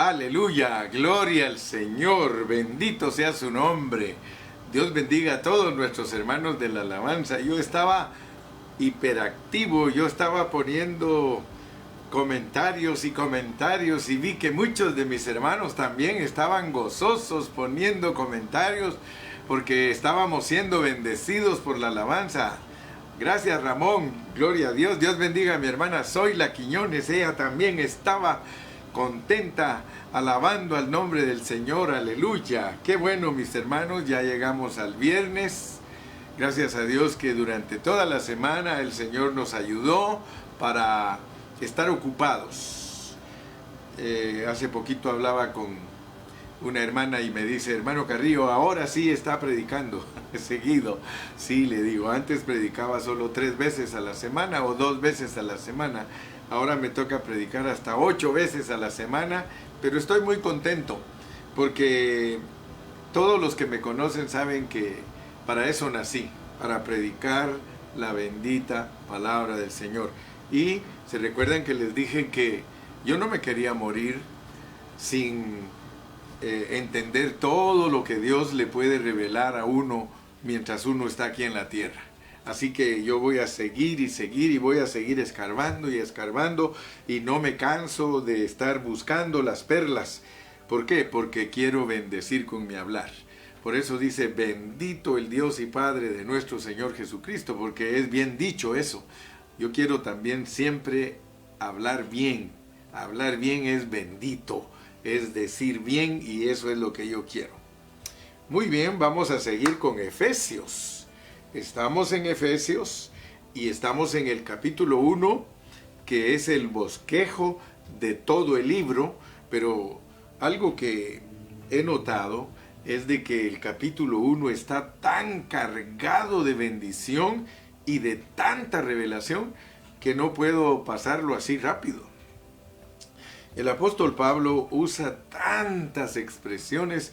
Aleluya, gloria al Señor, bendito sea su nombre. Dios bendiga a todos nuestros hermanos de la alabanza. Yo estaba hiperactivo, yo estaba poniendo comentarios y vi que muchos de mis hermanos también estaban gozosos poniendo comentarios porque estábamos siendo bendecidos por la alabanza. Gracias, Ramón, gloria a Dios. Dios bendiga a mi hermana Zoila Quiñones, ella también estaba contenta alabando al nombre del Señor. Aleluya. Qué bueno, mis hermanos, ya llegamos al viernes. Gracias a Dios que durante toda la semana el Señor nos ayudó para estar ocupados. Hace poquito hablaba con una hermana y me dice: hermano Carrillo, ahora sí está predicando seguido. Sí, le digo, antes predicaba solo 3 veces a la semana o 2 veces a la semana. Ahora me toca predicar hasta 8 veces a la semana, pero estoy muy contento porque todos los que me conocen saben que para eso nací, para predicar la bendita palabra del Señor. Y se recuerdan que les dije que yo no me quería morir sin entender todo lo que Dios le puede revelar a uno mientras uno está aquí en la tierra. Así que yo voy a seguir y voy a seguir escarbando y no me canso de estar buscando las perlas. ¿Por qué? Porque quiero bendecir con mi hablar. Por eso dice: bendito el Dios y Padre de nuestro Señor Jesucristo, porque es bien dicho eso. Yo quiero también siempre hablar bien. Hablar bien es bendito, es decir bien, y eso es lo que yo quiero. Muy bien, vamos a seguir con Efesios. Estamos en Efesios y estamos en el capítulo 1, que es el bosquejo de todo el libro, pero algo que he notado es de que el capítulo 1 está tan cargado de bendición y de tanta revelación que no puedo pasarlo así rápido. El apóstol Pablo usa tantas expresiones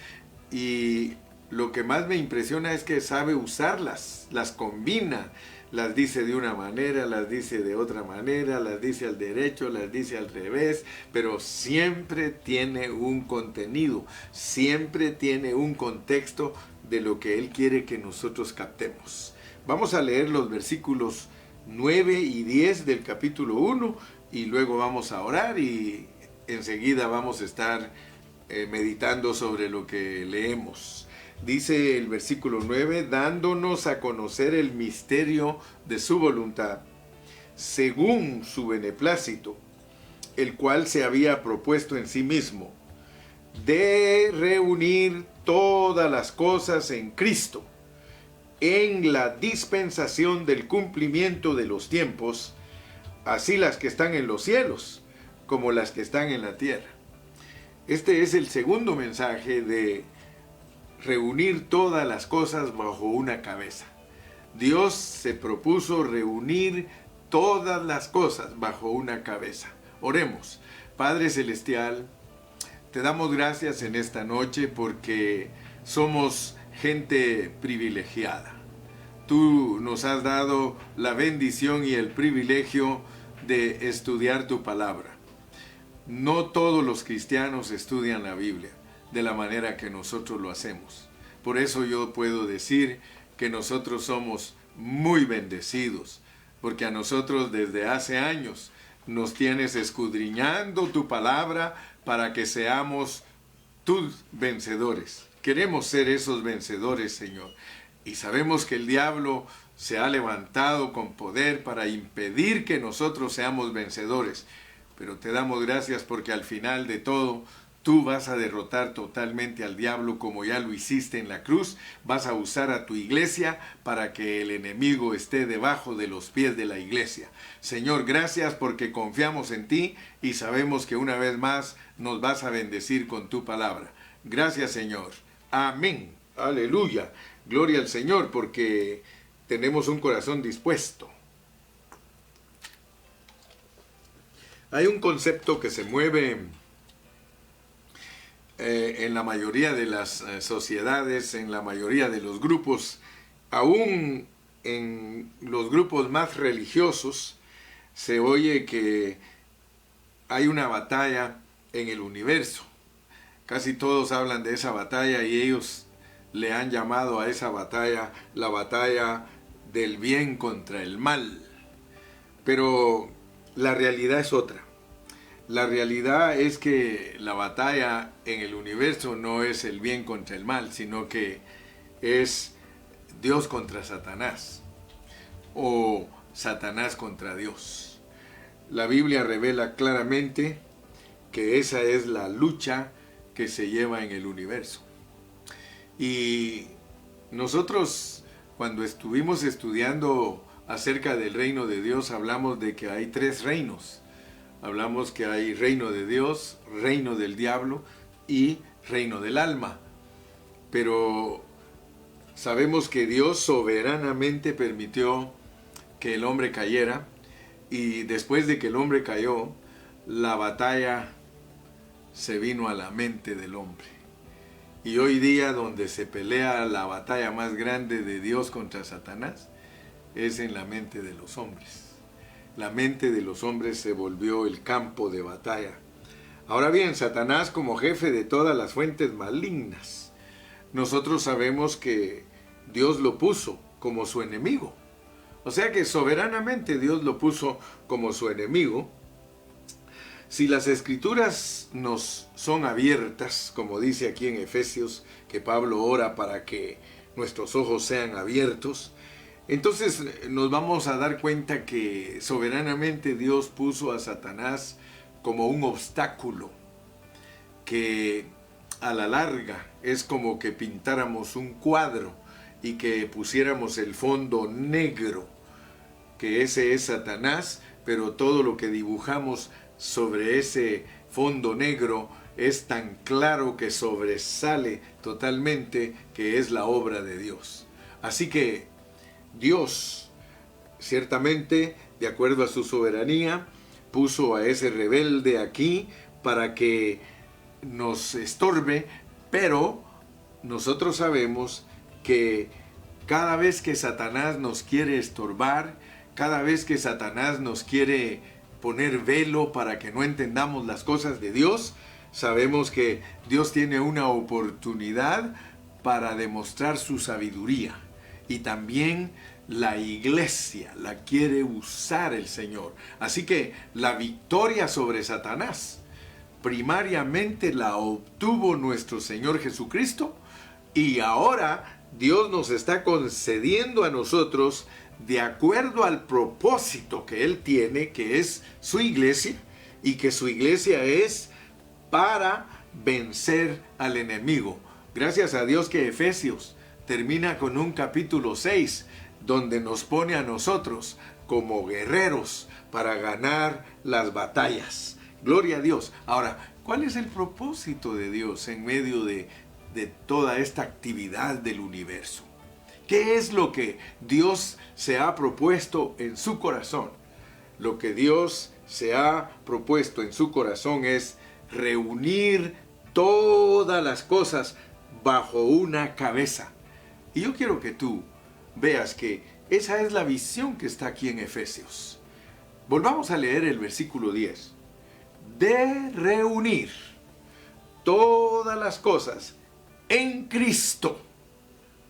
y lo que más me impresiona es que sabe usarlas, las combina, las dice de una manera, las dice de otra manera, las dice al derecho, las dice al revés, pero siempre tiene un contenido, siempre tiene un contexto de lo que él quiere que nosotros captemos. Vamos a leer los versículos 9 y 10 del capítulo 1 y luego vamos a orar y enseguida vamos a estar meditando sobre lo que leemos. Dice el versículo 9: dándonos a conocer el misterio de su voluntad, según su beneplácito, el cual se había propuesto en sí mismo, de reunir todas las cosas en Cristo, en la dispensación del cumplimiento de los tiempos, así las que están en los cielos, como las que están en la tierra. Este es el segundo mensaje de reunir todas las cosas bajo una cabeza. Dios se propuso reunir todas las cosas bajo una cabeza. Oremos. Padre Celestial, te damos gracias en esta noche porque somos gente privilegiada. Tú nos has dado la bendición y el privilegio de estudiar tu palabra. No todos los cristianos estudian la Biblia de la manera que nosotros lo hacemos. Por eso yo puedo decir que nosotros somos muy bendecidos, porque a nosotros desde hace años nos tienes escudriñando tu palabra para que seamos tus vencedores. Queremos ser esos vencedores, Señor. Y sabemos que el diablo se ha levantado con poder para impedir que nosotros seamos vencedores. Pero te damos gracias porque al final de todo, tú vas a derrotar totalmente al diablo como ya lo hiciste en la cruz. Vas a usar a tu iglesia para que el enemigo esté debajo de los pies de la iglesia. Señor, gracias porque confiamos en ti y sabemos que una vez más nos vas a bendecir con tu palabra. Gracias, Señor. Amén. Aleluya. Gloria al Señor porque tenemos un corazón dispuesto. Hay un concepto que se mueve en la mayoría de las sociedades, en la mayoría de los grupos, aún en los grupos más religiosos, se oye que hay una batalla en el universo. Casi todos hablan de esa batalla y ellos le han llamado a esa batalla la batalla del bien contra el mal. Pero la realidad es otra. La realidad es que la batalla en el universo no es el bien contra el mal, sino que es Dios contra Satanás o Satanás contra Dios. La Biblia revela claramente que esa es la lucha que se lleva en el universo. Y nosotros, cuando estuvimos estudiando acerca del reino de Dios, hablamos de que hay 3 reinos. Hablamos que hay reino de Dios, reino del diablo y reino del alma. Pero sabemos que Dios soberanamente permitió que el hombre cayera, y después de que el hombre cayó, la batalla se vino a la mente del hombre. Y hoy día, donde se pelea la batalla más grande de Dios contra Satanás, es en la mente de los hombres. La mente de los hombres se volvió el campo de batalla. Ahora bien, Satanás como jefe de todas las fuentes malignas, nosotros sabemos que Dios lo puso como su enemigo. O sea que soberanamente Dios lo puso como su enemigo. Si las escrituras nos son abiertas, como dice aquí en Efesios, que Pablo ora para que nuestros ojos sean abiertos, entonces nos vamos a dar cuenta que soberanamente Dios puso a Satanás como un obstáculo, que a la larga es como que pintáramos un cuadro y que pusiéramos el fondo negro, que ese es Satanás, pero todo lo que dibujamos sobre ese fondo negro es tan claro que sobresale totalmente que es la obra de Dios. Así que Dios, ciertamente, de acuerdo a su soberanía, puso a ese rebelde aquí para que nos estorbe, pero nosotros sabemos que cada vez que Satanás nos quiere estorbar, cada vez que Satanás nos quiere poner velo para que no entendamos las cosas de Dios, sabemos que Dios tiene una oportunidad para demostrar su sabiduría. Y también la iglesia la quiere usar el Señor. Así que la victoria sobre Satanás primariamente la obtuvo nuestro Señor Jesucristo, y ahora Dios nos está concediendo a nosotros, de acuerdo al propósito que Él tiene, que es su iglesia, y que su iglesia es para vencer al enemigo. Gracias a Dios que Efesios termina con un capítulo 6, donde nos pone a nosotros como guerreros para ganar las batallas. Gloria a Dios. Ahora, ¿cuál es el propósito de Dios en medio de toda esta actividad del universo? ¿Qué es lo que Dios se ha propuesto en su corazón? Lo que Dios se ha propuesto en su corazón es reunir todas las cosas bajo una cabeza. Y yo quiero que tú veas que esa es la visión que está aquí en Efesios. Volvamos a leer el versículo 10. De reunir todas las cosas en Cristo.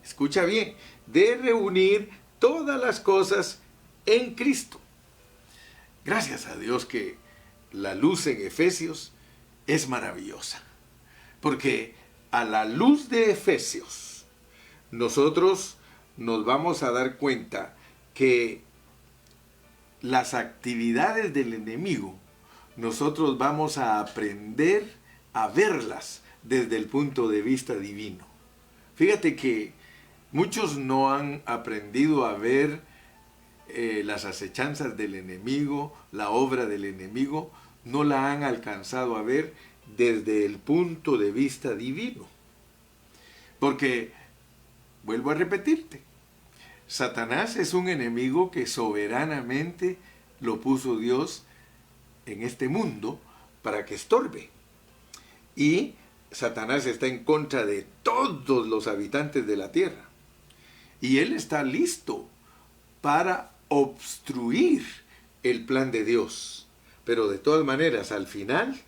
Escucha bien, de reunir todas las cosas en Cristo. Gracias a Dios que la luz en Efesios es maravillosa. Porque a la luz de Efesios, nosotros nos vamos a dar cuenta que las actividades del enemigo, nosotros vamos a aprender a verlas desde el punto de vista divino. Fíjate que muchos no han aprendido a ver las acechanzas del enemigo, la obra del enemigo, no la han alcanzado a ver desde el punto de vista divino. Porque, vuelvo a repetirte, Satanás es un enemigo que soberanamente lo puso Dios en este mundo para que estorbe. Y Satanás está en contra de todos los habitantes de la tierra. Y él está listo para obstruir el plan de Dios. Pero de todas maneras, al final,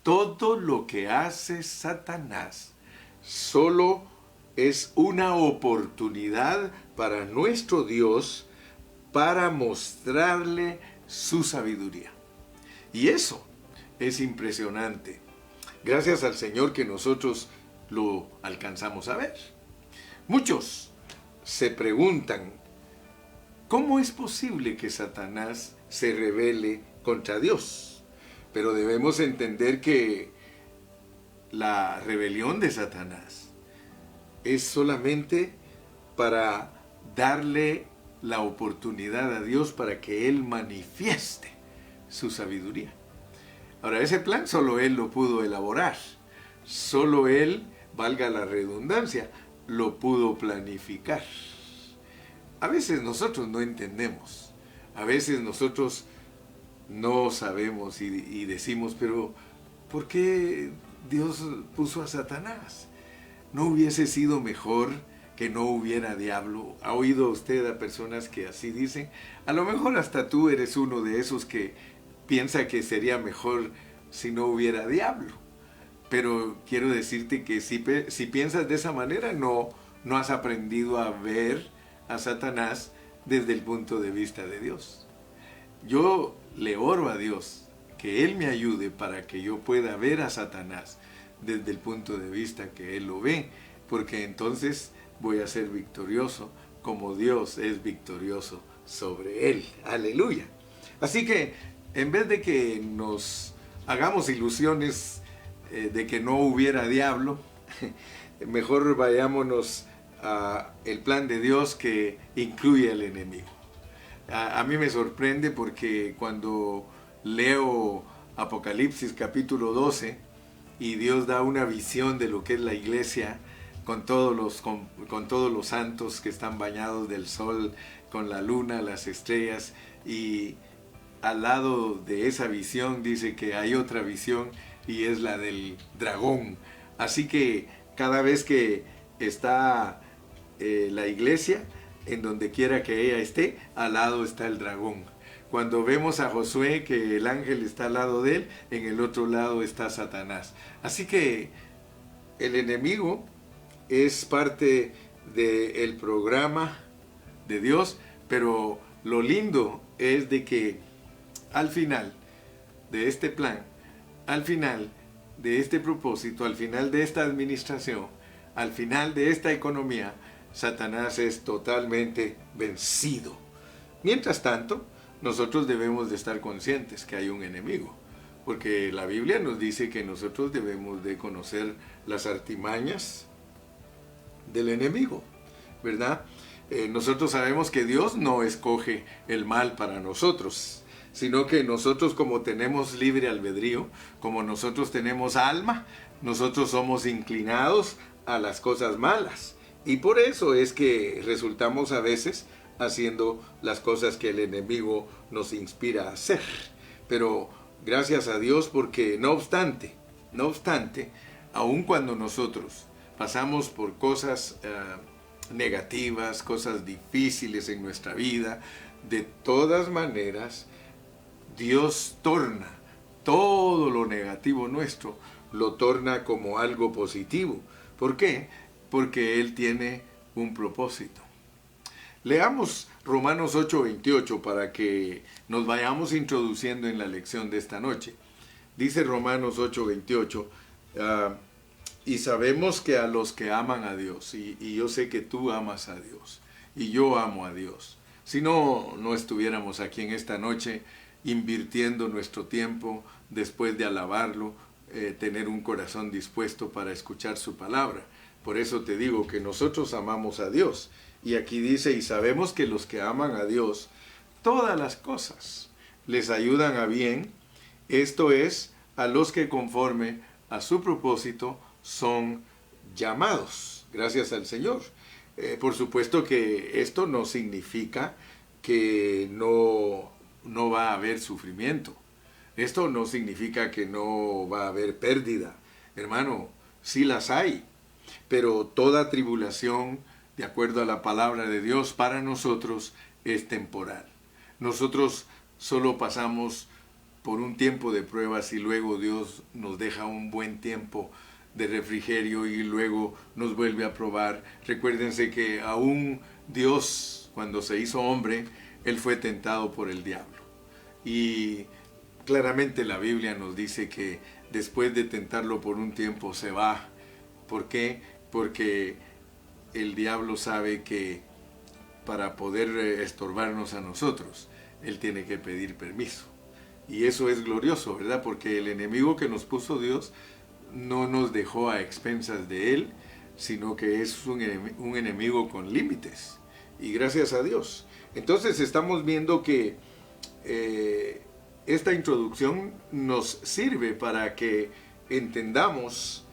Todo lo que hace Satanás solo es una oportunidad para nuestro Dios para mostrarle su sabiduría. Y eso es impresionante. Gracias al Señor que nosotros lo alcanzamos a ver. Muchos se preguntan, ¿cómo es posible que Satanás se rebele contra Dios? Pero debemos entender que la rebelión de Satanás es solamente para darle la oportunidad a Dios para que Él manifieste su sabiduría. Ahora, ese plan solo Él lo pudo elaborar. Solo Él, valga la redundancia, lo pudo planificar. A veces nosotros no entendemos. A veces nosotros no sabemos y decimos, pero ¿por qué Dios puso a Satanás? ¿No hubiese sido mejor que no hubiera diablo? ¿Ha oído usted a personas que así dicen? A lo mejor hasta tú eres uno de esos que piensa que sería mejor si no hubiera diablo. Pero quiero decirte que si piensas de esa manera, no has aprendido a ver a Satanás desde el punto de vista de Dios. Yo le oro a Dios que Él me ayude para que yo pueda ver a Satanás desde el punto de vista que Él lo ve, porque entonces voy a ser victorioso como Dios es victorioso sobre Él. Aleluya. Así que en vez de que nos hagamos ilusiones de que no hubiera diablo, mejor vayámonos a el plan de Dios que incluye al enemigo. A mí me sorprende porque cuando leo Apocalipsis capítulo 12 y Dios da una visión de lo que es la iglesia con todos los santos que están bañados del sol, con la luna, las estrellas, y al lado de esa visión dice que hay otra visión y es la del dragón. Así que cada vez que está la iglesia, en donde quiera que ella esté, al lado está el dragón. Cuando vemos a Josué, que el ángel está al lado de él, en el otro lado está Satanás. Así que el enemigo es parte del programa de Dios, pero lo lindo es de que al final de este plan, al final de este propósito, al final de esta administración, al final de esta economía, Satanás es totalmente vencido. Mientras tanto, nosotros debemos de estar conscientes que hay un enemigo, porque la Biblia nos dice que nosotros debemos de conocer las artimañas del enemigo, ¿verdad? Nosotros sabemos que Dios no escoge el mal para nosotros, sino que nosotros, como tenemos libre albedrío, como nosotros tenemos alma, nosotros somos inclinados a las cosas malas. Y por eso es que resultamos a veces haciendo las cosas que el enemigo nos inspira a hacer. Pero gracias a Dios, porque no obstante, aun cuando nosotros pasamos por cosas negativas, cosas difíciles en nuestra vida, de todas maneras, Dios torna todo lo negativo nuestro, lo torna como algo positivo. ¿Por qué? Porque Él tiene un propósito. Leamos Romanos 8:28 para que nos vayamos introduciendo en la lección de esta noche. Dice Romanos 8:28, y sabemos que a los que aman a Dios, y yo sé que tú amas a Dios, y yo amo a Dios. Si no, no estuviéramos aquí en esta noche invirtiendo nuestro tiempo después de alabarlo, tener un corazón dispuesto para escuchar su palabra. Por eso te digo que nosotros amamos a Dios. Y aquí dice, y sabemos que los que aman a Dios, todas las cosas les ayudan a bien, esto es, a los que conforme a su propósito son llamados. Gracias al Señor. Por supuesto que esto no significa que no va a haber sufrimiento. Esto no significa que no va a haber pérdida. Hermano, sí las hay. Pero toda tribulación, de acuerdo a la palabra de Dios, para nosotros es temporal. Nosotros solo pasamos por un tiempo de pruebas y luego Dios nos deja un buen tiempo de refrigerio y luego nos vuelve a probar. Recuérdense que aún Dios, cuando se hizo hombre, Él fue tentado por el diablo. Y claramente la Biblia nos dice que después de tentarlo por un tiempo se va. ¿Por qué? Porque el diablo sabe que para poder estorbarnos a nosotros, Él tiene que pedir permiso. Y eso es glorioso, ¿verdad? Porque el enemigo que nos puso Dios no nos dejó a expensas de Él, sino que es un enemigo con límites. Y gracias a Dios. Entonces estamos viendo que esta introducción nos sirve para que entendamos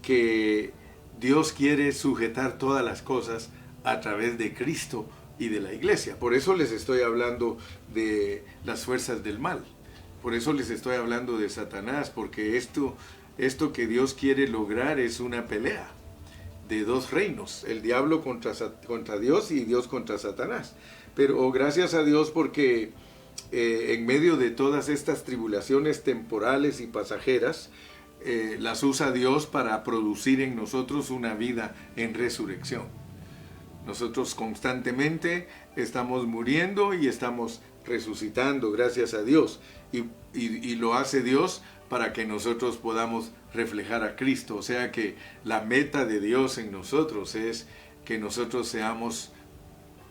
que Dios quiere sujetar todas las cosas a través de Cristo y de la iglesia. Por eso les estoy hablando de las fuerzas del mal. Por eso les estoy hablando de Satanás, porque esto que Dios quiere lograr es una pelea de dos reinos, el diablo contra Dios y Dios contra Satanás. Pero gracias a Dios porque en medio de todas estas tribulaciones temporales y pasajeras, las usa Dios para producir en nosotros una vida en resurrección. Nosotros constantemente estamos muriendo y estamos resucitando, gracias a Dios. Y lo hace Dios para que nosotros podamos reflejar a Cristo. O sea que la meta de Dios en nosotros es que nosotros seamos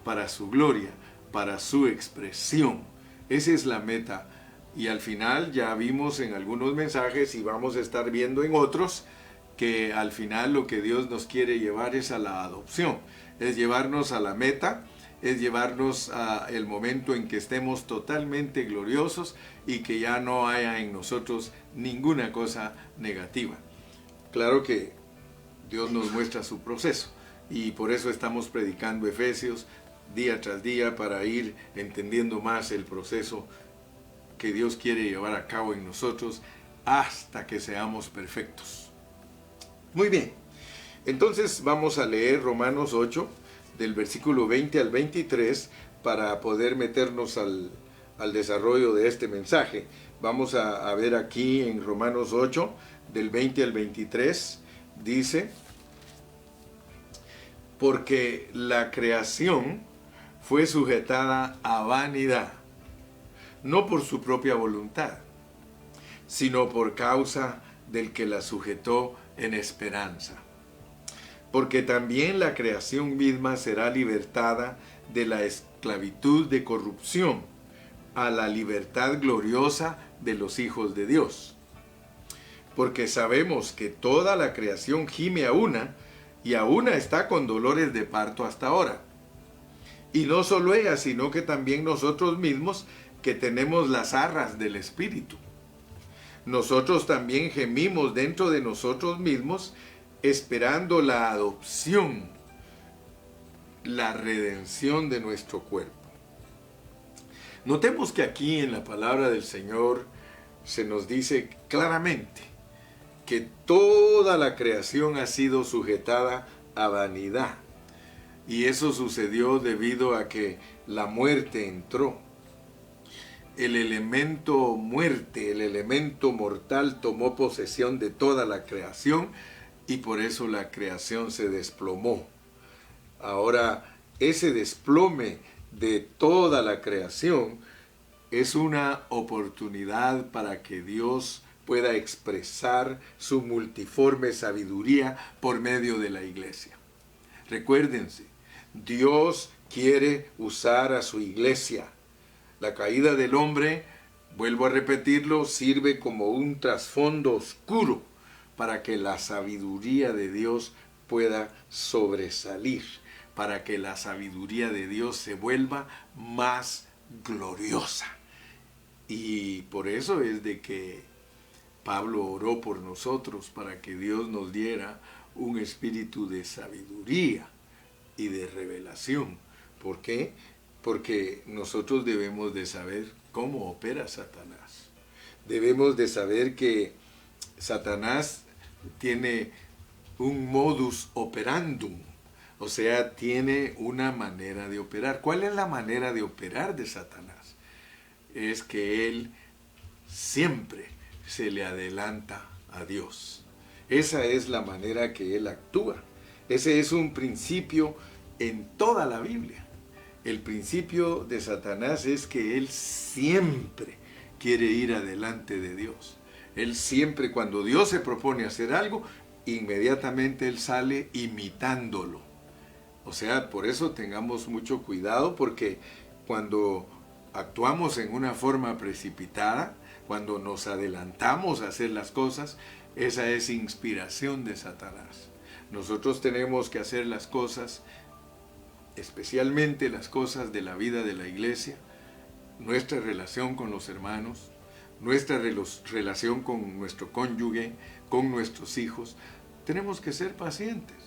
para su gloria, para su expresión. Esa es la meta. Y al final ya vimos en algunos mensajes y vamos a estar viendo en otros que al final lo que Dios nos quiere llevar es a la adopción. Es llevarnos a la meta, es llevarnos a el momento en que estemos totalmente gloriosos y que ya no haya en nosotros ninguna cosa negativa. Claro que Dios nos muestra su proceso y por eso estamos predicando Efesios día tras día para ir entendiendo más el proceso que Dios quiere llevar a cabo en nosotros hasta que seamos perfectos. Muy bien, entonces vamos a leer Romanos 8, del versículo 20 al 23, para poder meternos al desarrollo de este mensaje. Vamos a ver aquí en Romanos 8, del 20 al 23, dice: porque la creación fue sujetada a vanidad, no por su propia voluntad, sino por causa del que la sujetó en esperanza. Porque también la creación misma será libertada de la esclavitud de corrupción a la libertad gloriosa de los hijos de Dios. Porque sabemos que toda la creación gime a una, y a una está con dolores de parto hasta ahora. Y no solo ella, sino que también nosotros mismos, que tenemos las arras del Espíritu. Nosotros también gemimos dentro de nosotros mismos, esperando la adopción, la redención de nuestro cuerpo. Notemos que aquí en la palabra del Señor se nos dice claramente que toda la creación ha sido sujetada a vanidad. Y eso sucedió debido a que la muerte entró. El elemento muerte, el elemento mortal tomó posesión de toda la creación y por eso la creación se desplomó. Ahora, ese desplome de toda la creación es una oportunidad para que Dios pueda expresar su multiforme sabiduría por medio de la iglesia. Recuérdense, Dios quiere usar a su iglesia. La caída del hombre, vuelvo a repetirlo, sirve como un trasfondo oscuro para que la sabiduría de Dios pueda sobresalir, para que la sabiduría de Dios se vuelva más gloriosa. Y por eso es de que Pablo oró por nosotros, para que Dios nos diera un espíritu de sabiduría y de revelación. ¿Por qué? Porque nosotros debemos de saber cómo opera Satanás. Debemos de saber que Satanás tiene un modus operandum, o sea, tiene una manera de operar. ¿Cuál es la manera de operar de Satanás? Es que él siempre se le adelanta a Dios. Esa es la manera que Él actúa. Ese es un principio en toda la Biblia. El principio de Satanás es que él siempre quiere ir adelante de Dios. Él siempre, cuando Dios se propone hacer algo, inmediatamente él sale imitándolo. O sea, por eso tengamos mucho cuidado, porque cuando actuamos en una forma precipitada, cuando nos adelantamos a hacer las cosas, esa es inspiración de Satanás. Nosotros tenemos que hacer las cosas, especialmente las cosas de la vida de la iglesia, nuestra relación con los hermanos, nuestra relación con nuestro cónyuge, con nuestros hijos. Tenemos que ser pacientes.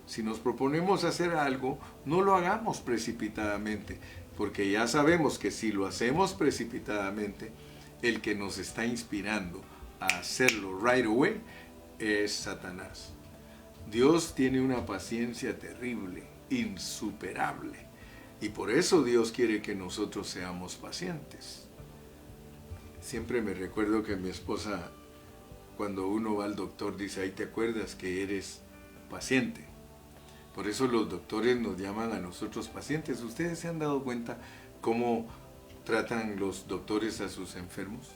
Si nos proponemos hacer algo, no lo hagamos precipitadamente, porque ya sabemos que si lo hacemos precipitadamente, el que nos está inspirando a hacerlo right away es Satanás. Dios tiene una paciencia terrible, insuperable, y por eso Dios quiere que nosotros seamos pacientes. Siempre me recuerdo que mi esposa, cuando uno va al doctor, dice: "Ahí te acuerdas que eres paciente". Por eso los doctores nos llaman a nosotros pacientes. ¿Ustedes se han dado cuenta cómo tratan los doctores a sus enfermos?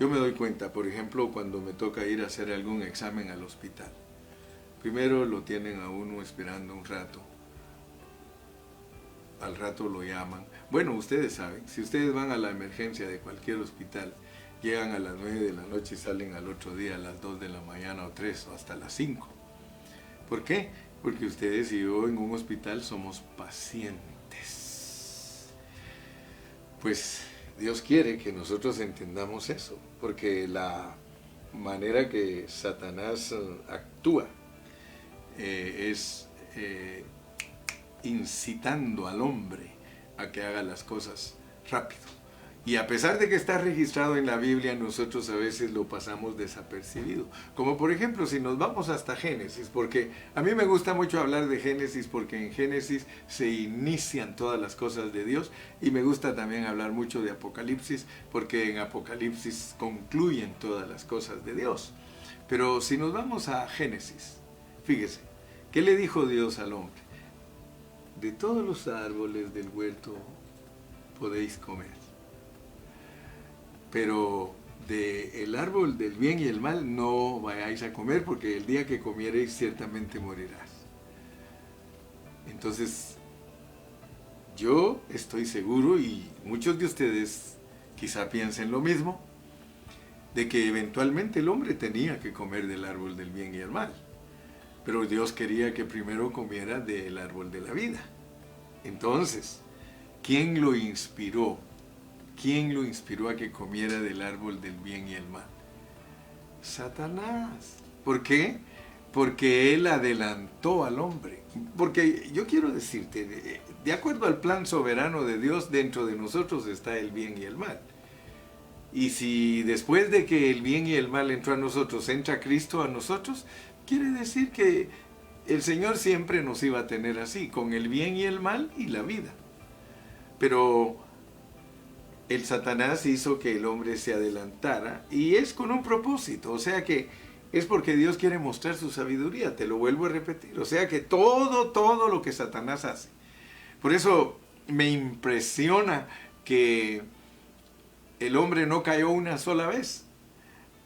Yo me doy cuenta, por ejemplo, cuando me toca ir a hacer algún examen al hospital. Primero lo tienen a uno esperando un rato. Al rato lo llaman. Bueno, ustedes saben, si ustedes van a la emergencia de cualquier hospital, llegan a las 9 de la noche y salen al otro día a las 2 de la mañana o 3 o hasta las 5. ¿Por qué? Porque ustedes y yo en un hospital somos pacientes. Pues Dios quiere que nosotros entendamos eso, porque la manera que Satanás actúa es incitando al hombre a que haga las cosas rápido. Y a pesar de que está registrado en la Biblia, nosotros a veces lo pasamos desapercibido. Como por ejemplo, si nos vamos hasta Génesis, porque a mí me gusta mucho hablar de Génesis, porque en Génesis se inician todas las cosas de Dios, y me gusta también hablar mucho de Apocalipsis, porque en Apocalipsis concluyen todas las cosas de Dios. Pero si nos vamos a Génesis, fíjese, ¿qué le dijo Dios al hombre? De todos los árboles del huerto podéis comer, pero del árbol del bien y el mal no vayáis a comer, porque el día que comiereis ciertamente morirás. Entonces, yo estoy seguro, y muchos de ustedes quizá piensen lo mismo, de que eventualmente el hombre tenía que comer del árbol del bien y el mal. Pero Dios quería que primero comiera del árbol de la vida. Entonces, ¿quién lo inspiró? ¿Quién lo inspiró a que comiera del árbol del bien y el mal? Satanás. ¿Por qué? Porque él adelantó al hombre. Porque yo quiero decirte, de acuerdo al plan soberano de Dios, dentro de nosotros está el bien y el mal. Y si después de que el bien y el mal entró a nosotros, entra Cristo a nosotros, quiere decir que el Señor siempre nos iba a tener así, con el bien y el mal y la vida. Pero el Satanás hizo que el hombre se adelantara, y es con un propósito, o sea que es porque Dios quiere mostrar su sabiduría, te lo vuelvo a repetir. O sea que todo lo que Satanás hace. Por eso me impresiona que el hombre no cayó una sola vez.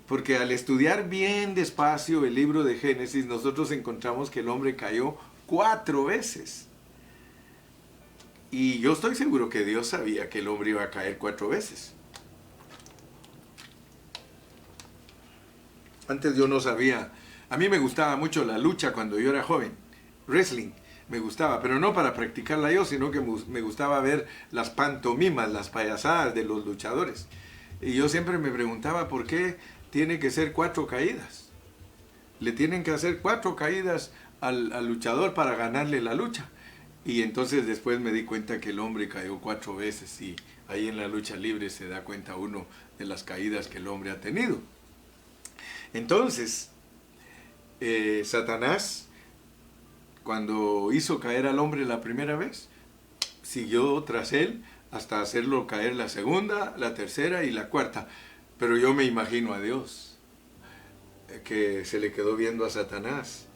Porque al estudiar bien despacio el libro de Génesis, nosotros encontramos que el hombre cayó 4 veces. Y yo estoy seguro que Dios sabía que el hombre iba a caer 4 veces. Antes yo no sabía. A mí me gustaba mucho la lucha cuando yo era joven. Wrestling me gustaba, pero no para practicarla yo, sino que me gustaba ver las pantomimas, las payasadas de los luchadores. Y yo siempre me preguntaba por qué tiene que ser 4 caídas. Le tienen que hacer 4 caídas al luchador para ganarle la lucha. Y entonces después me di cuenta que el hombre cayó 4 veces, y ahí en la lucha libre se da cuenta uno de las caídas que el hombre ha tenido. Entonces, Satanás, cuando hizo caer al hombre la primera vez, siguió tras él hasta hacerlo caer la segunda, la tercera y la cuarta. Pero yo me imagino a Dios, que se le quedó viendo a Satanás.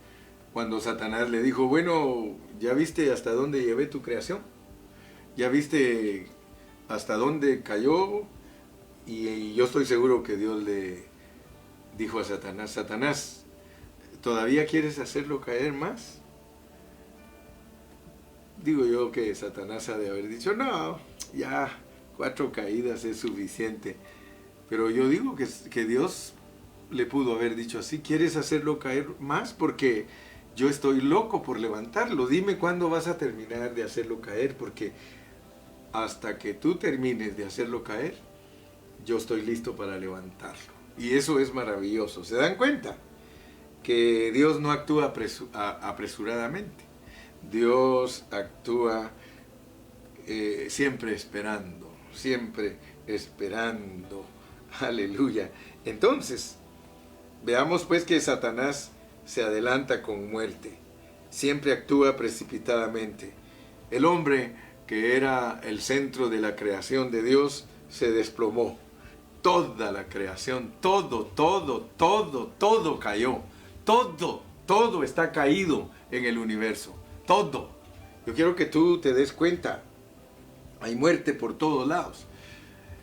Cuando Satanás le dijo, bueno, ¿ya viste hasta dónde llevé tu creación? ¿Ya viste hasta dónde cayó? Y yo estoy seguro que Dios le dijo a Satanás, Satanás, ¿todavía quieres hacerlo caer más? Digo yo que Satanás ha de haber dicho, no, ya 4 caídas es suficiente. Pero yo digo que Dios le pudo haber dicho así, ¿quieres hacerlo caer más? Porque yo estoy loco por levantarlo. Dime cuándo vas a terminar de hacerlo caer, porque hasta que tú termines de hacerlo caer, yo estoy listo para levantarlo. Y eso es maravilloso. ¿Se dan cuenta? Que Dios no actúa apresuradamente. Dios actúa siempre esperando, siempre esperando. Aleluya. Entonces, veamos pues que Satanás se adelanta con muerte. Siempre actúa precipitadamente. El hombre, que era el centro de la creación de Dios, se desplomó. Toda la creación, todo cayó. Todo está caído en el universo. Todo. Yo quiero que tú te des cuenta. Hay muerte por todos lados.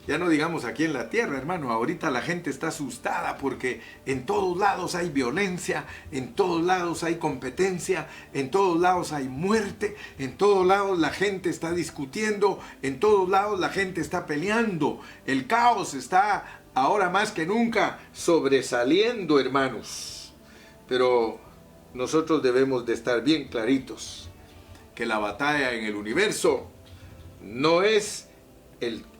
Ya no digamos aquí en la tierra, hermano. Ahorita la gente está asustada porque en todos lados hay violencia, en todos lados hay competencia, en todos lados hay muerte, en todos lados la gente está discutiendo, en todos lados la gente está peleando. El caos está ahora más que nunca sobresaliendo, hermanos. Pero nosotros debemos de estar bien claritos que la batalla en el universo no es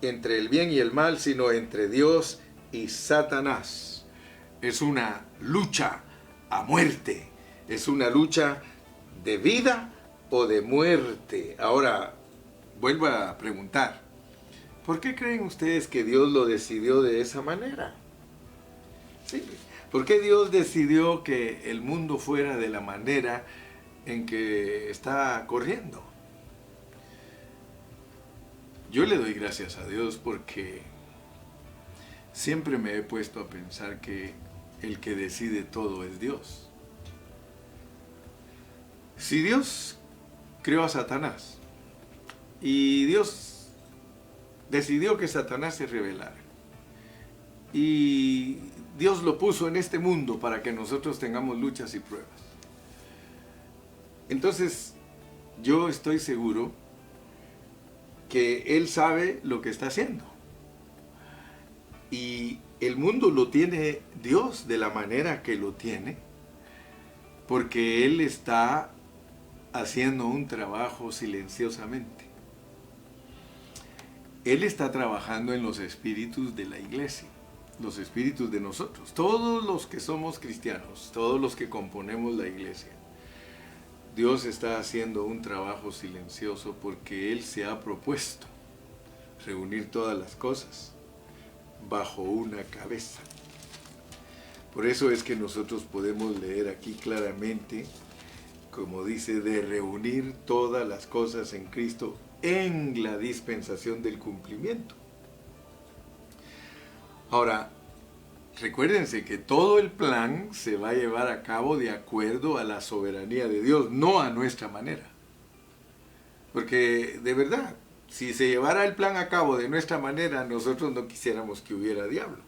entre el bien y el mal, sino entre Dios y Satanás. Es una lucha a muerte, es una lucha de vida o de muerte. Ahora, vuelvo a preguntar, ¿por qué creen ustedes que Dios lo decidió de esa manera? Sí. ¿Por qué Dios decidió que el mundo fuera de la manera en que está corriendo? Yo le doy gracias a Dios porque siempre me he puesto a pensar que el que decide todo es Dios. Si Dios creó a Satanás y Dios decidió que Satanás se rebelara y Dios lo puso en este mundo para que nosotros tengamos luchas y pruebas, entonces yo estoy seguro que Él sabe lo que está haciendo. Y el mundo lo tiene Dios de la manera que lo tiene, porque Él está haciendo un trabajo silenciosamente. Él está trabajando en los espíritus de la iglesia, los espíritus de nosotros, todos los que somos cristianos, todos los que componemos la iglesia. Dios está haciendo un trabajo silencioso porque Él se ha propuesto reunir todas las cosas bajo una cabeza. Por eso es que nosotros podemos leer aquí claramente, como dice, de reunir todas las cosas en Cristo en la dispensación del cumplimiento. Ahora, recuérdense que todo el plan se va a llevar a cabo de acuerdo a la soberanía de Dios, no a nuestra manera. Porque de verdad, si se llevara el plan a cabo de nuestra manera, nosotros no quisiéramos que hubiera diablo.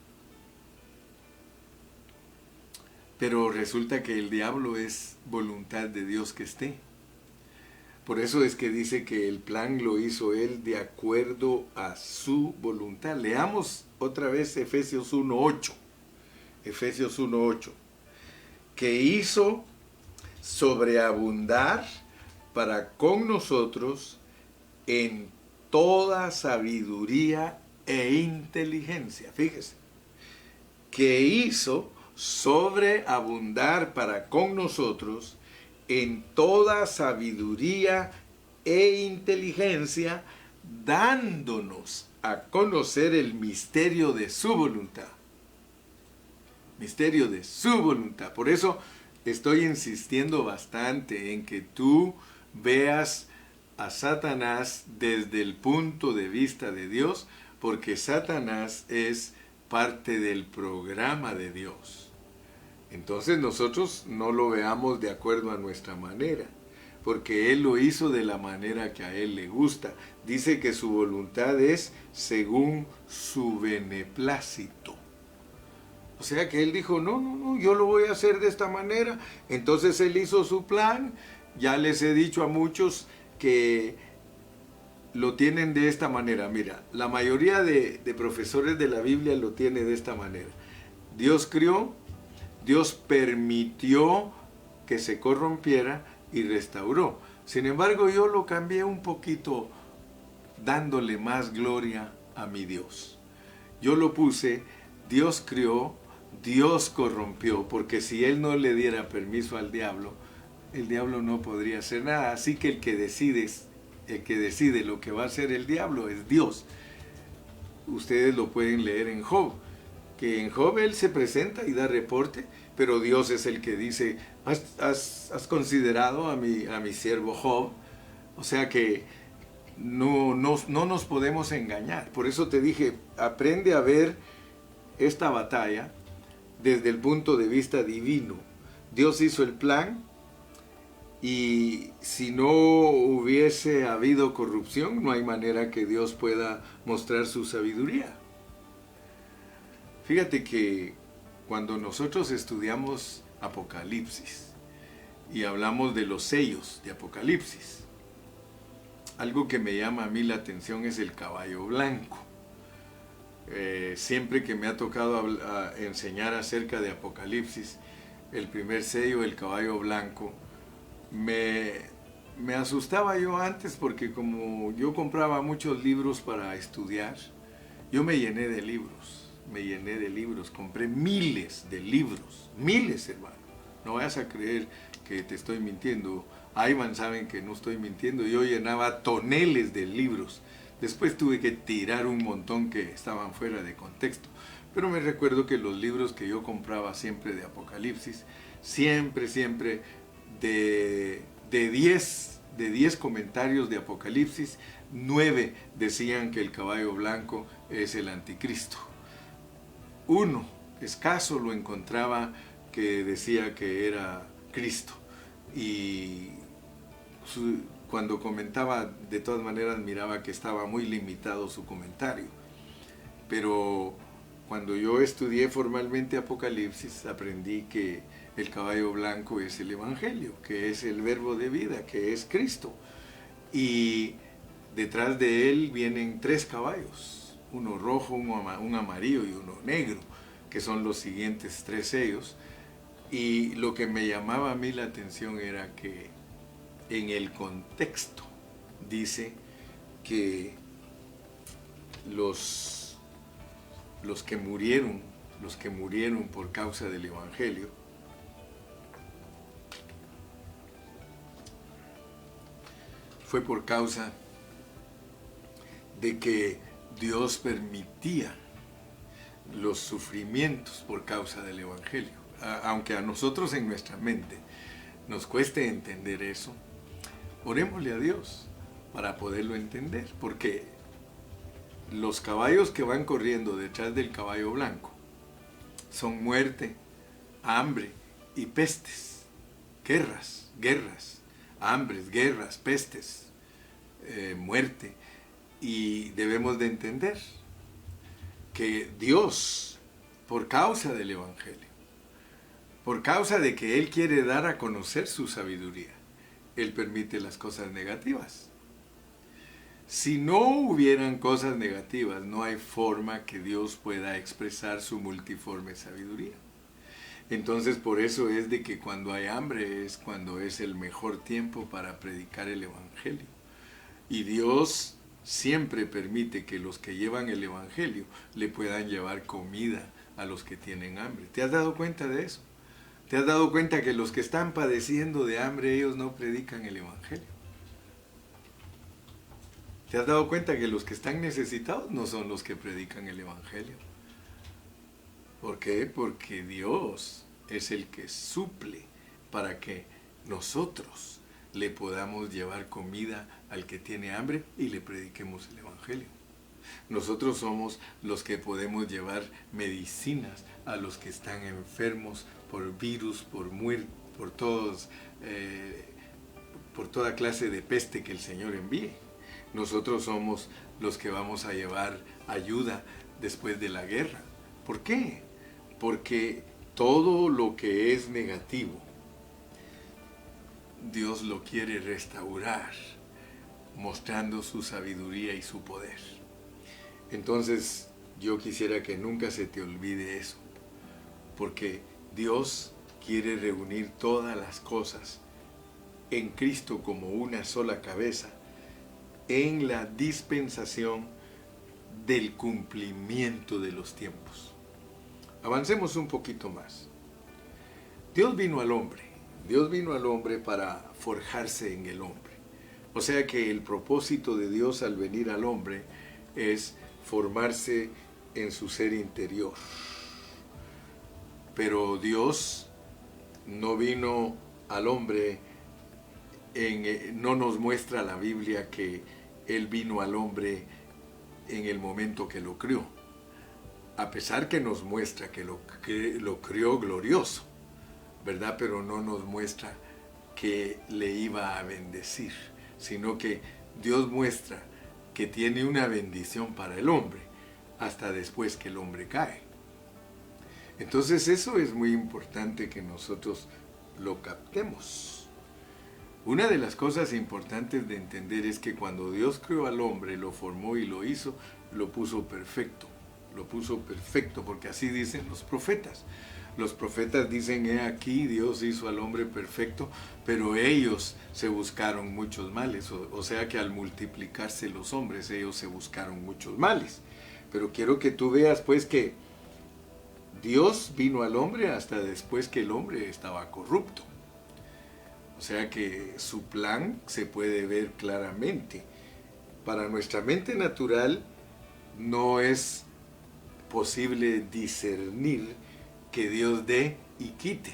Pero resulta que el diablo es voluntad de Dios que esté. Por eso es que dice que el plan lo hizo Él de acuerdo a su voluntad. Leamos otra vez Efesios 1:8. Efesios 1:8, que hizo sobreabundar para con nosotros en toda sabiduría e inteligencia. Fíjese, que hizo sobreabundar para con nosotros en toda sabiduría e inteligencia, dándonos a conocer el misterio de su voluntad. Misterio de su voluntad. Por eso estoy insistiendo bastante en que tú veas a Satanás desde el punto de vista de Dios, porque Satanás es parte del programa de Dios. Entonces nosotros no lo veamos de acuerdo a nuestra manera, porque Él lo hizo de la manera que a Él le gusta. Dice que su voluntad es según su beneplácito. O sea que Él dijo, no, yo lo voy a hacer de esta manera. Entonces Él hizo su plan. Ya les he dicho a muchos que lo tienen de esta manera. Mira, la mayoría de profesores de la Biblia lo tiene de esta manera. Dios crió, Dios permitió que se corrompiera y restauró. Sin embargo, yo lo cambié un poquito dándole más gloria a mi Dios. Yo lo puse, Dios crió, Dios corrompió, porque si Él no le diera permiso al diablo, el diablo no podría hacer nada. Así que el que decide lo que va a hacer el diablo es Dios. Ustedes lo pueden leer en Job, que en Job Él se presenta y da reporte, pero Dios es el que dice, ¿has considerado a mi siervo Job? O sea que no nos podemos engañar. Por eso te dije, aprende a ver esta batalla desde el punto de vista divino. Dios hizo el plan, y si no hubiese habido corrupción, no hay manera que Dios pueda mostrar su sabiduría. Fíjate que cuando nosotros estudiamos Apocalipsis y hablamos de los sellos de Apocalipsis, algo que me llama a mí la atención es el caballo blanco. Siempre que me ha tocado enseñar acerca de Apocalipsis, el primer sello, el caballo blanco, me asustaba yo antes, porque como yo compraba muchos libros para estudiar, yo me llené de libros, compré miles de libros, miles, hermano. No vayas a creer que te estoy mintiendo. Ayman saben que no estoy mintiendo. Yo llenaba toneles de libros. Después tuve que tirar un montón que estaban fuera de contexto. Pero me recuerdo que los libros que yo compraba siempre de Apocalipsis, siempre de 10 comentarios de Apocalipsis, 9 decían que el caballo blanco es el anticristo. Uno escaso lo encontraba que decía que era Cristo. Y cuando comentaba, de todas maneras miraba que estaba muy limitado su comentario. Pero cuando yo estudié formalmente Apocalipsis, aprendí que el caballo blanco es el Evangelio, que es el verbo de vida, que es Cristo. Y detrás de él vienen 3 caballos, uno rojo, un amarillo y uno negro, que son los siguientes 3 sellos. Y lo que me llamaba a mí la atención era que en el contexto dice que los que murieron por causa del Evangelio, fue por causa de que Dios permitía los sufrimientos por causa del Evangelio. Aunque a nosotros en nuestra mente nos cueste entender eso, orémosle a Dios para poderlo entender, porque los caballos que van corriendo detrás del caballo blanco son muerte, hambre y pestes, guerras, hambres, guerras, pestes, muerte. Y debemos de entender que Dios, por causa del Evangelio, por causa de que Él quiere dar a conocer su sabiduría, Él permite las cosas negativas. Si no hubieran cosas negativas, no hay forma que Dios pueda expresar su multiforme sabiduría. Entonces, por eso es de que cuando hay hambre es cuando es el mejor tiempo para predicar el Evangelio. Y Dios siempre permite que los que llevan el Evangelio le puedan llevar comida a los que tienen hambre. ¿Te has dado cuenta de eso? ¿Te has dado cuenta que los que están padeciendo de hambre, ellos no predican el Evangelio? ¿Te has dado cuenta que los que están necesitados no son los que predican el Evangelio? ¿Por qué? Porque Dios es el que suple para que nosotros le podamos llevar comida al que tiene hambre y le prediquemos el Evangelio. Nosotros somos los que podemos llevar medicinas a los que están enfermos por virus, por muerte, por toda clase de peste que el Señor envíe. Nosotros somos los que vamos a llevar ayuda después de la guerra. ¿Por qué? Porque todo lo que es negativo, Dios lo quiere restaurar, mostrando su sabiduría y su poder. Entonces, yo quisiera que nunca se te olvide eso, porque Dios quiere reunir todas las cosas en Cristo como una sola cabeza, en la dispensación del cumplimiento de los tiempos. Avancemos un poquito más. Dios vino al hombre para forjarse en el hombre. O sea que el propósito de Dios al venir al hombre es formarse en su ser interior. Pero Dios no vino al hombre, no nos muestra la Biblia que Él vino al hombre en el momento que lo crió. A pesar que nos muestra que lo crió glorioso, ¿verdad? Pero no nos muestra que le iba a bendecir, sino que Dios muestra que tiene una bendición para el hombre hasta después que el hombre cae. Entonces eso es muy importante que nosotros lo captemos. Una de las cosas importantes de entender es que cuando Dios creó al hombre, lo formó y lo hizo, lo puso perfecto. Lo puso perfecto, porque así dicen los profetas. Los profetas dicen, he aquí, Dios hizo al hombre perfecto, pero ellos se buscaron muchos males. O sea que al multiplicarse los hombres, ellos se buscaron muchos males. Pero quiero que tú veas pues que Dios vino al hombre hasta después que el hombre estaba corrupto. O sea que su plan se puede ver claramente. Para nuestra mente natural no es posible discernir que Dios dé y quite,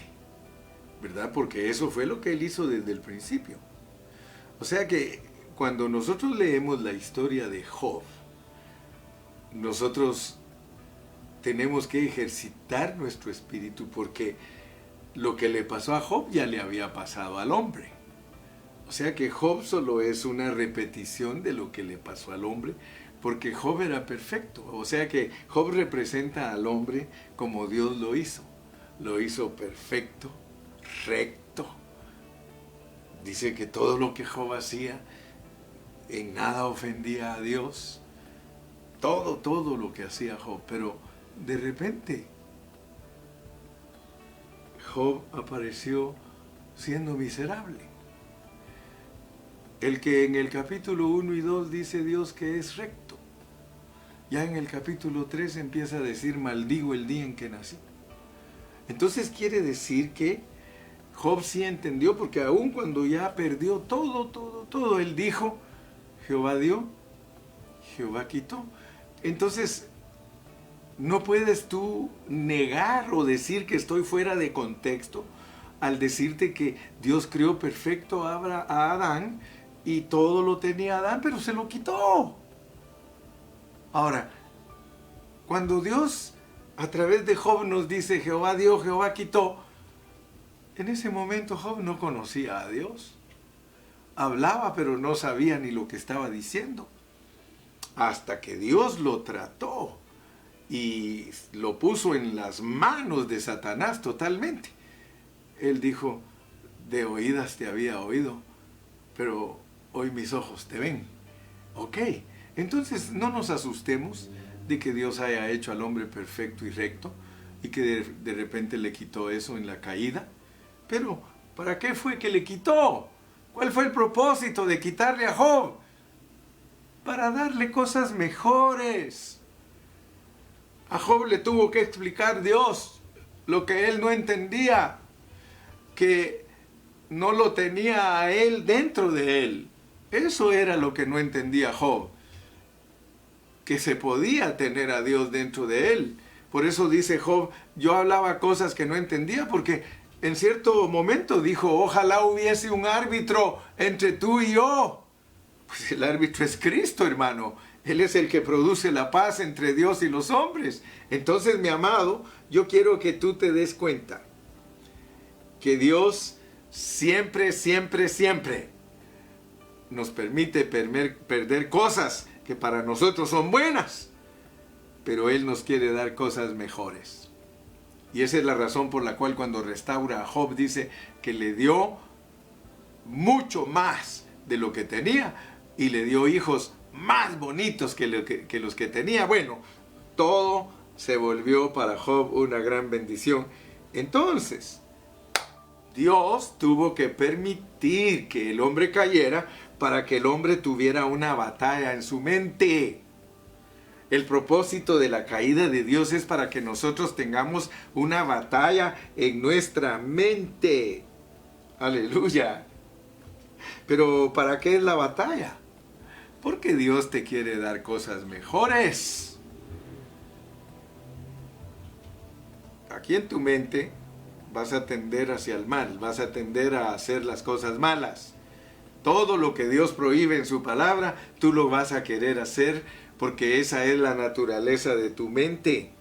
¿verdad? Porque eso fue lo que Él hizo desde el principio. O sea que cuando nosotros leemos la historia de Job, nosotros tenemos que ejercitar nuestro espíritu, porque lo que le pasó a Job ya le había pasado al hombre. O sea que Job solo es una repetición de lo que le pasó al hombre, porque Job era perfecto. O sea que Job representa al hombre como Dios lo hizo. Lo hizo perfecto, recto. Dice que todo lo que Job hacía en nada ofendía a Dios. Todo lo que hacía Job. Pero de repente Job apareció siendo miserable. El que en el capítulo 1 y 2 dice Dios que es recto. Ya en el capítulo 3 empieza a decir, maldigo el día en que nací. Entonces quiere decir que Job sí entendió, porque aun cuando ya perdió todo, él dijo, Jehová dio, Jehová quitó. Entonces, no puedes tú negar o decir que estoy fuera de contexto al decirte que Dios creó perfecto a Adán y todo lo tenía Adán, pero se lo quitó. Ahora, cuando Dios a través de Job nos dice Jehová dio, Jehová quitó, en ese momento Job no conocía a Dios. Hablaba, pero no sabía ni lo que estaba diciendo. Hasta que Dios lo trató y lo puso en las manos de Satanás totalmente. Él dijo, de oídas te había oído, pero hoy mis ojos te ven. Ok, entonces no nos asustemos de que Dios haya hecho al hombre perfecto y recto y que de repente le quitó eso en la caída. Pero, ¿para qué fue que le quitó? ¿Cuál fue el propósito de quitarle a Job? Para darle cosas mejores. A Job le tuvo que explicar Dios lo que él no entendía, que no lo tenía a él dentro de él. Eso era lo que no entendía Job, que se podía tener a Dios dentro de él. Por eso dice Job, yo hablaba cosas que no entendía, porque en cierto momento dijo, ojalá hubiese un árbitro entre tú y yo. Pues el árbitro es Cristo, hermano. Él es el que produce la paz entre Dios y los hombres. Entonces, mi amado, yo quiero que tú te des cuenta que Dios siempre, siempre, siempre nos permite perder cosas que para nosotros son buenas, pero Él nos quiere dar cosas mejores. Y esa es la razón por la cual cuando restaura a Job dice que le dio mucho más de lo que tenía y le dio hijos más bonitos que los que tenía. Bueno, todo se volvió para Job una gran bendición. Entonces, Dios tuvo que permitir que el hombre cayera para que el hombre tuviera una batalla en su mente. El propósito de la caída de Dios es para que nosotros tengamos una batalla en nuestra mente. Aleluya. Pero ¿para qué es la batalla? Porque Dios te quiere dar cosas mejores. Aquí en tu mente vas a tender hacia el mal, vas a tender a hacer las cosas malas. Todo lo que Dios prohíbe en su palabra, tú lo vas a querer hacer porque esa es la naturaleza de tu mente.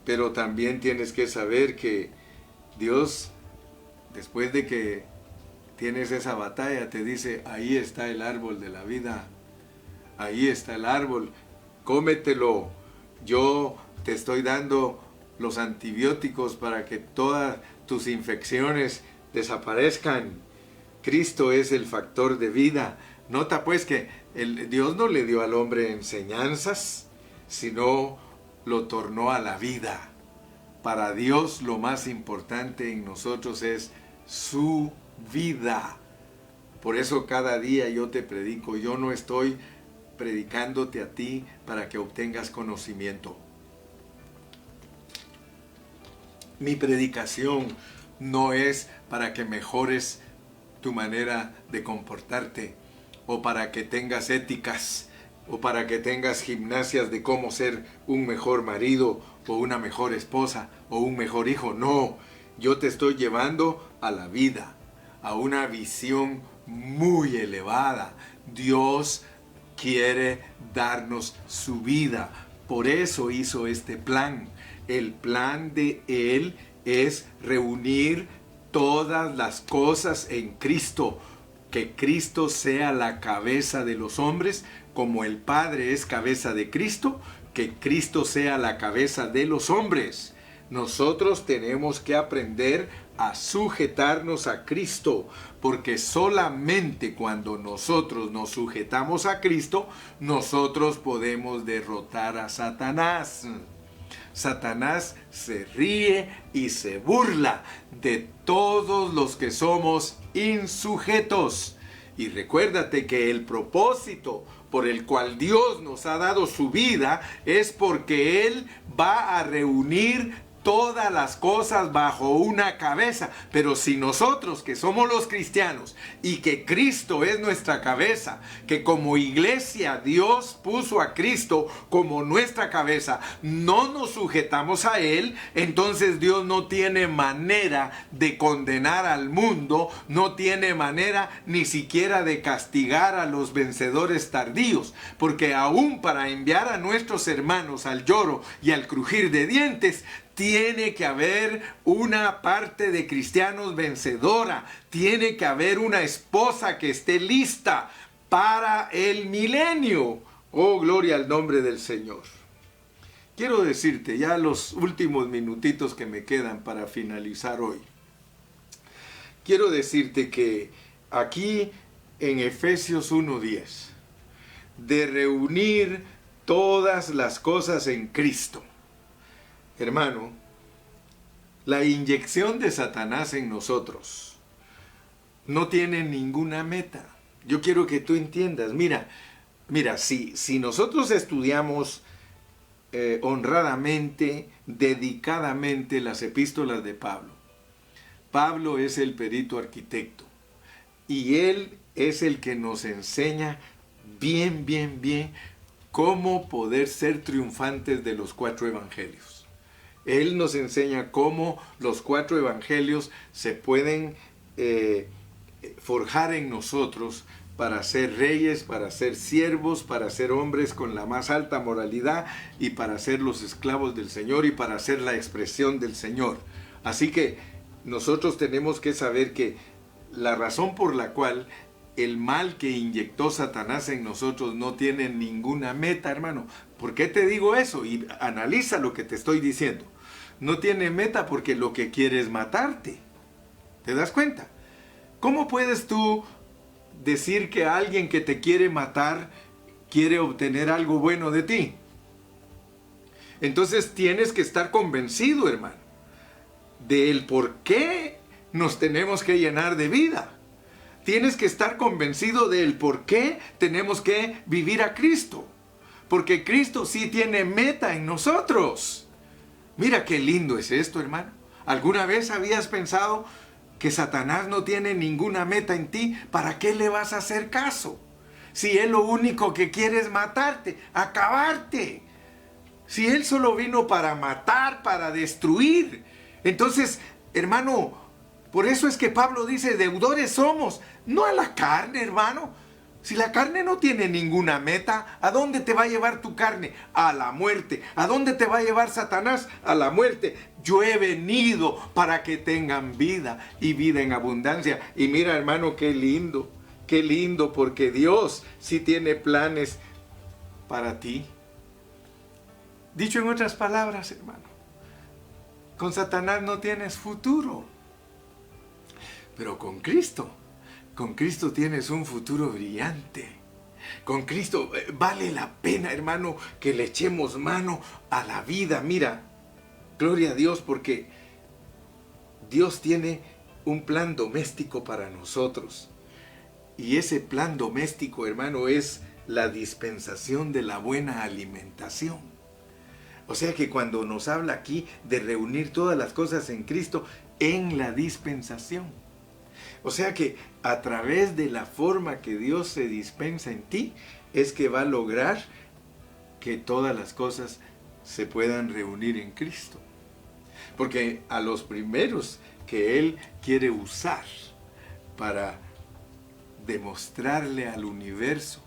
Pero también tienes que saber que Dios, después de que tienes esa batalla, te dice, ahí está el árbol de la vida, ahí está el árbol, cómetelo, yo te estoy dando los antibióticos para que todas tus infecciones desaparezcan. Cristo es el factor de vida. Nota pues que Dios no le dio al hombre enseñanzas, sino lo tornó a la vida. Para Dios lo más importante en nosotros es su vida. Por eso cada día yo te predico. Yo no estoy predicándote a ti para que obtengas conocimiento. Mi predicación no es para que mejores tu manera de comportarte, o para que tengas éticas, o para que tengas gimnasias de cómo ser un mejor marido, o una mejor esposa, o un mejor hijo. No, yo te estoy llevando a la vida, a una visión muy elevada. Dios quiere darnos su vida. Por eso hizo este plan. El plan de Él es reunir todas las cosas en Cristo. Que Cristo sea la cabeza de los hombres, como el Padre es cabeza de Cristo, que Cristo sea la cabeza de los hombres. Nosotros tenemos que aprender a sujetarnos a Cristo, porque solamente cuando nosotros nos sujetamos a Cristo, nosotros podemos derrotar a Satanás. Satanás se ríe y se burla de todos los que somos insujetos. Y recuérdate que el propósito por el cual Dios nos ha dado su vida es porque Él va a reunir todas las cosas bajo una cabeza. Pero si nosotros, que somos los cristianos y que Cristo es nuestra cabeza, que como iglesia Dios puso a Cristo como nuestra cabeza, no nos sujetamos a Él, entonces Dios no tiene manera de condenar al mundo, no tiene manera ni siquiera de castigar a los vencedores tardíos, porque aún para enviar a nuestros hermanos al lloro y al crujir de dientes, tiene que haber una parte de cristianos vencedora. Tiene que haber una esposa que esté lista para el milenio. Oh, gloria al nombre del Señor. Quiero decirte ya los últimos minutitos que me quedan para finalizar hoy. Quiero decirte que aquí en Efesios 1:10, de reunir todas las cosas en Cristo. Hermano, la inyección de Satanás en nosotros no tiene ninguna meta. Yo quiero que tú entiendas. Mira, si nosotros estudiamos honradamente, dedicadamente las epístolas de Pablo, Pablo es el perito arquitecto y él es el que nos enseña bien cómo poder ser triunfantes de los 4 evangelios. Él nos enseña cómo los 4 evangelios se pueden forjar en nosotros para ser reyes, para ser siervos, para ser hombres con la más alta moralidad y para ser los esclavos del Señor y para ser la expresión del Señor. Así que nosotros tenemos que saber que la razón por la cual el mal que inyectó Satanás en nosotros no tiene ninguna meta, hermano. ¿Por qué te digo eso? Y analiza lo que te estoy diciendo. No tiene meta porque lo que quiere es matarte. ¿Te das cuenta? ¿Cómo puedes tú decir que alguien que te quiere matar quiere obtener algo bueno de ti? Entonces tienes que estar convencido, hermano, del por qué nos tenemos que llenar de vida. Tienes que estar convencido del por qué tenemos que vivir a Cristo. Porque Cristo sí tiene meta en nosotros. Mira qué lindo es esto, hermano. ¿Alguna vez habías pensado que Satanás no tiene ninguna meta en ti? ¿Para qué le vas a hacer caso? Si él lo único que quiere es matarte, acabarte. Si él solo vino para matar, para destruir. Entonces, hermano, por eso es que Pablo dice, deudores somos, no a la carne, hermano. Si la carne no tiene ninguna meta, ¿a dónde te va a llevar tu carne? A la muerte. ¿A dónde te va a llevar Satanás? A la muerte. Yo he venido para que tengan vida y vida en abundancia. Y mira, hermano, qué lindo, porque Dios sí tiene planes para ti. Dicho en otras palabras, hermano, con Satanás no tienes futuro. Pero con Cristo tienes un futuro brillante. Con Cristo vale la pena, hermano, que le echemos mano a la vida. Mira, gloria a Dios, porque Dios tiene un plan doméstico para nosotros. Y ese plan doméstico, hermano, es la dispensación de la buena alimentación. O sea que cuando nos habla aquí de reunir todas las cosas en Cristo, en la dispensación. O sea que a través de la forma que Dios se dispensa en ti, es que va a lograr que todas las cosas se puedan reunir en Cristo. Porque a los primeros que Él quiere usar para demostrarle al universo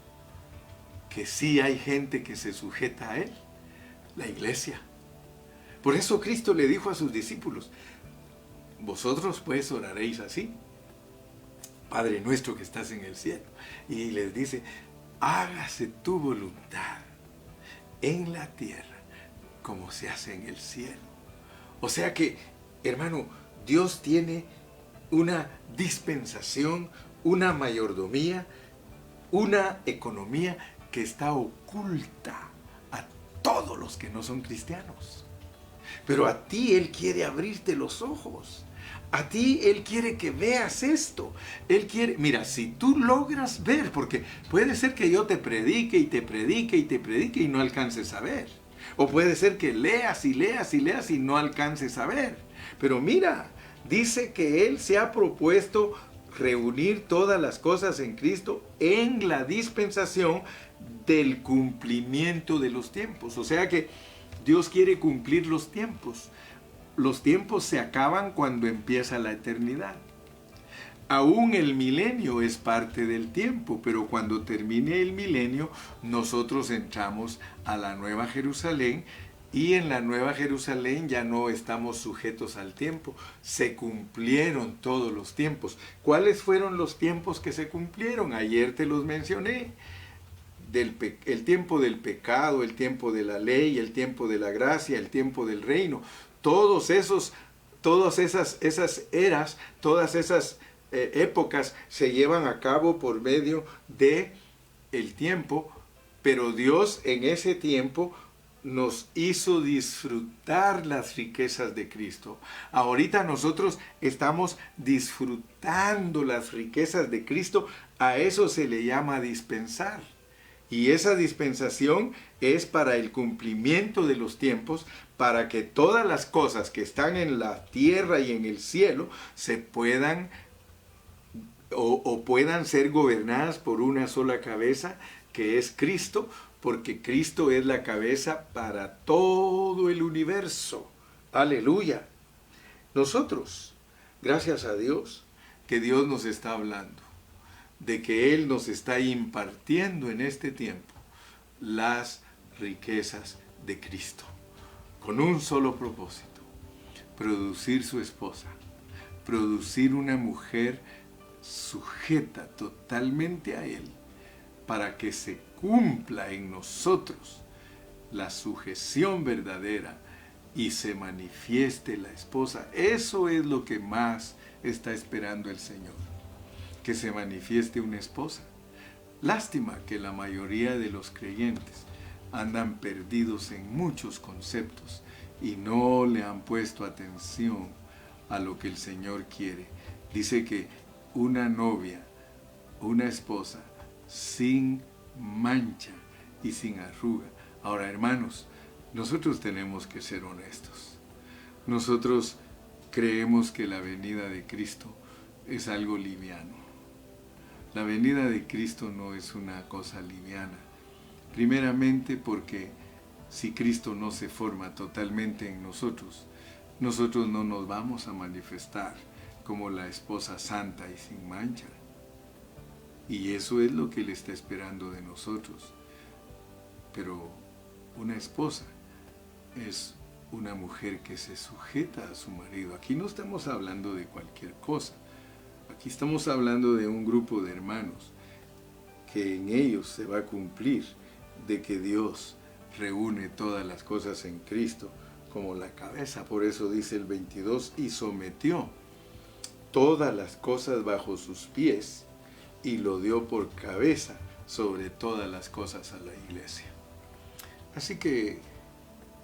que sí hay gente que se sujeta a Él, la iglesia. Por eso Cristo le dijo a sus discípulos, vosotros pues oraréis así, Padre nuestro que estás en el cielo. Y les dice, hágase tu voluntad en la tierra como se hace en el cielo. O sea que, hermano, Dios tiene una dispensación, una mayordomía, una economía que está oculta a todos los que no son cristianos. Pero a ti Él quiere abrirte los ojos. A ti Él quiere que veas esto. Él quiere, mira, si tú logras ver, porque puede ser que yo te predique y te predique y te predique y no alcances a ver. O puede ser que leas y leas y leas y no alcances a ver. Pero mira, dice que Él se ha propuesto reunir todas las cosas en Cristo en la dispensación del cumplimiento de los tiempos. O sea que Dios quiere cumplir los tiempos. Los tiempos se acaban cuando empieza la eternidad. Aún el milenio es parte del tiempo, pero cuando termine el milenio, nosotros entramos a la Nueva Jerusalén y en la Nueva Jerusalén ya no estamos sujetos al tiempo. Se cumplieron todos los tiempos. ¿Cuáles fueron los tiempos que se cumplieron? Ayer te los mencioné. El tiempo del pecado, el tiempo de la ley, el tiempo de la gracia, el tiempo del reino. Todas esas eras, todas esas épocas se llevan a cabo por medio de el tiempo, pero Dios en ese tiempo nos hizo disfrutar las riquezas de Cristo. Ahorita nosotros estamos disfrutando las riquezas de Cristo, a eso se le llama dispensar. Y esa dispensación es para el cumplimiento de los tiempos, para que todas las cosas que están en la tierra y en el cielo se puedan o puedan ser gobernadas por una sola cabeza, que es Cristo, porque Cristo es la cabeza para todo el universo. Aleluya. Nosotros, gracias a Dios, que Dios nos está hablando. de que Él nos está impartiendo en este tiempo las riquezas de Cristo, con un solo propósito: producir su esposa, producir una mujer sujeta totalmente a Él, para que se cumpla en nosotros la sujeción verdadera y se manifieste la esposa. Eso es lo que más está esperando el Señor, que se manifieste una esposa. Lástima que la mayoría de los creyentes andan perdidos en muchos conceptos y no le han puesto atención a lo que el Señor quiere. Dice que una novia, una esposa sin mancha y sin arruga. Ahora, hermanos, nosotros tenemos que ser honestos. Nosotros creemos que la venida de Cristo es algo liviano. La venida de Cristo no es una cosa liviana. Primeramente porque si Cristo no se forma totalmente en nosotros, nosotros no nos vamos a manifestar como la esposa santa y sin mancha. Y eso es lo que Él está esperando de nosotros. Pero una esposa es una mujer que se sujeta a su marido. Aquí no estamos hablando de cualquier cosa. Aquí estamos hablando de un grupo de hermanos que en ellos se va a cumplir de que Dios reúne todas las cosas en Cristo como la cabeza. Por eso dice el 22, y sometió todas las cosas bajo sus pies y lo dio por cabeza sobre todas las cosas a la iglesia. Así que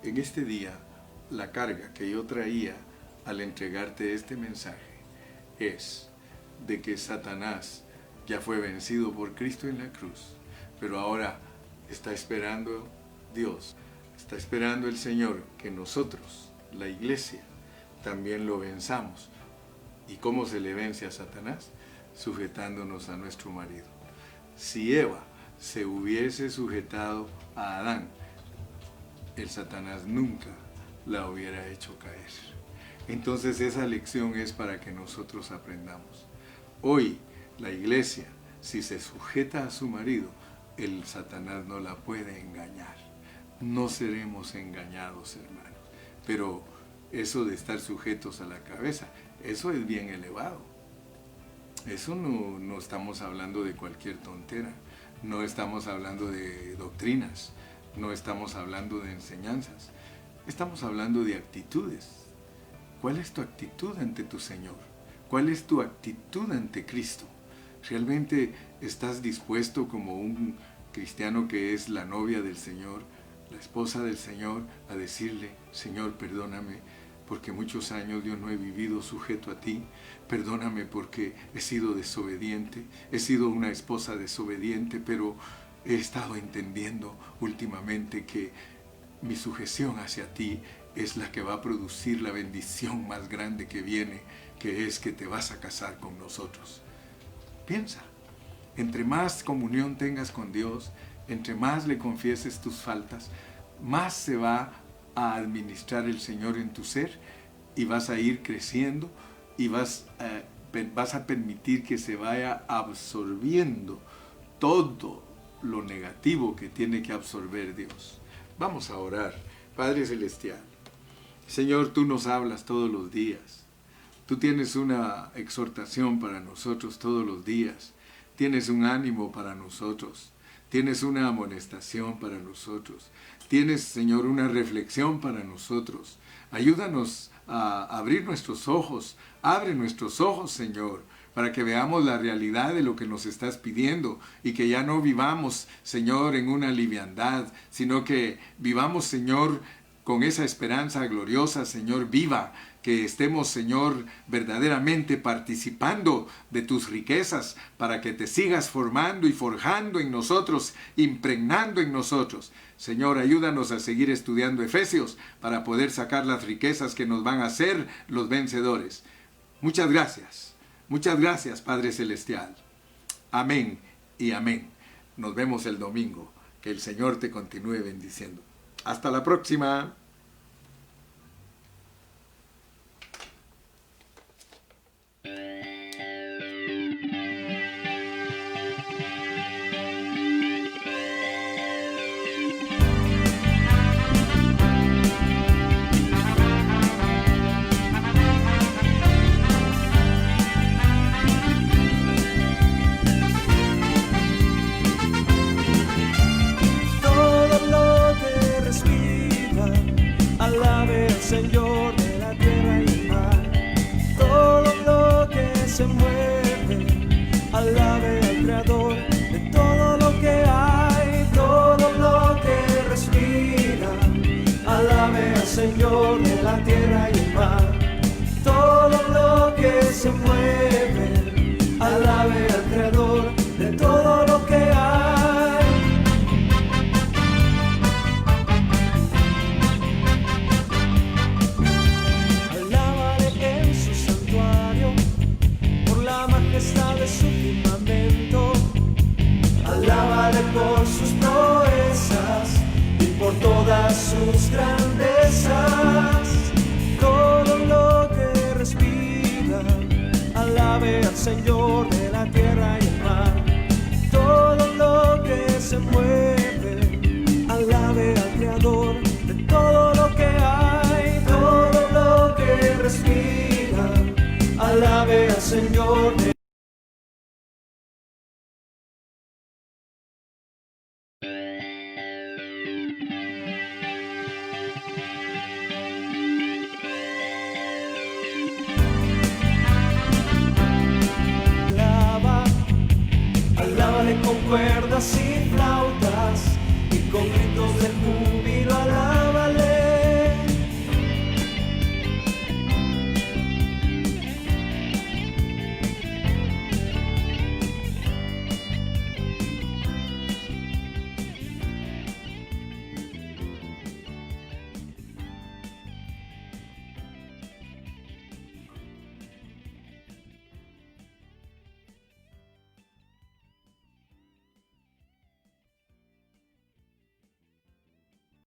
en este día, la carga que yo traía al entregarte este mensaje es de que Satanás ya fue vencido por Cristo en la cruz, pero ahora está esperando Dios, está esperando el Señor que nosotros, la iglesia, también lo venzamos. ¿Y cómo se le vence a Satanás? Sujetándonos a nuestro marido. Si Eva se hubiese sujetado a Adán, el Satanás nunca la hubiera hecho caer. Entonces esa lección es para que nosotros aprendamos. Hoy la iglesia, si se sujeta a su marido, el Satanás no la puede engañar. No seremos engañados, hermanos. Pero eso de estar sujetos a la cabeza, eso es bien elevado. Eso no estamos hablando de cualquier tontera. No estamos hablando de doctrinas. No estamos hablando de enseñanzas. Estamos hablando de actitudes. ¿Cuál es tu actitud ante tu Señor? ¿Cuál es tu actitud ante Cristo? ¿Realmente estás dispuesto como un cristiano que es la novia del Señor, la esposa del Señor, a decirle: Señor, perdóname, porque muchos años yo no he vivido sujeto a ti? Perdóname porque he sido desobediente, he sido una esposa desobediente, pero he estado entendiendo últimamente que mi sujeción hacia ti es la que va a producir la bendición más grande que viene, que es que te vas a casar con nosotros. Piensa, entre más comunión tengas con Dios, entre más le confieses tus faltas, más se va a administrar el Señor en tu ser y vas a ir creciendo y vas a permitir que se vaya absorbiendo todo lo negativo que tiene que absorber Dios. Vamos a orar. Padre Celestial, Señor, tú nos hablas todos los días. Tú tienes una exhortación para nosotros todos los días. Tienes un ánimo para nosotros. Tienes una amonestación para nosotros. Tienes, Señor, una reflexión para nosotros. Ayúdanos a abrir nuestros ojos. Abre nuestros ojos, Señor, para que veamos la realidad de lo que nos estás pidiendo y que ya no vivamos, Señor, en una liviandad, sino que vivamos, Señor, con esa esperanza gloriosa, Señor, viva, que estemos, Señor, verdaderamente participando de tus riquezas para que te sigas formando y forjando en nosotros, impregnando en nosotros. Señor, ayúdanos a seguir estudiando Efesios para poder sacar las riquezas que nos van a hacer los vencedores. Muchas gracias, Padre Celestial. Amén y amén. Nos vemos el domingo. Que el Señor te continúe bendiciendo. Hasta la próxima. majestad es su firmamento. Alábale por sus proezas y por todas sus grandezas. Todo lo que respira, alabe al Señor de la tierra y el mar. Todo lo que se mueve, alabe al Creador de todo lo que hay. Todo lo que respira, alabe al Señor. Alábale con cuerdas y flautas.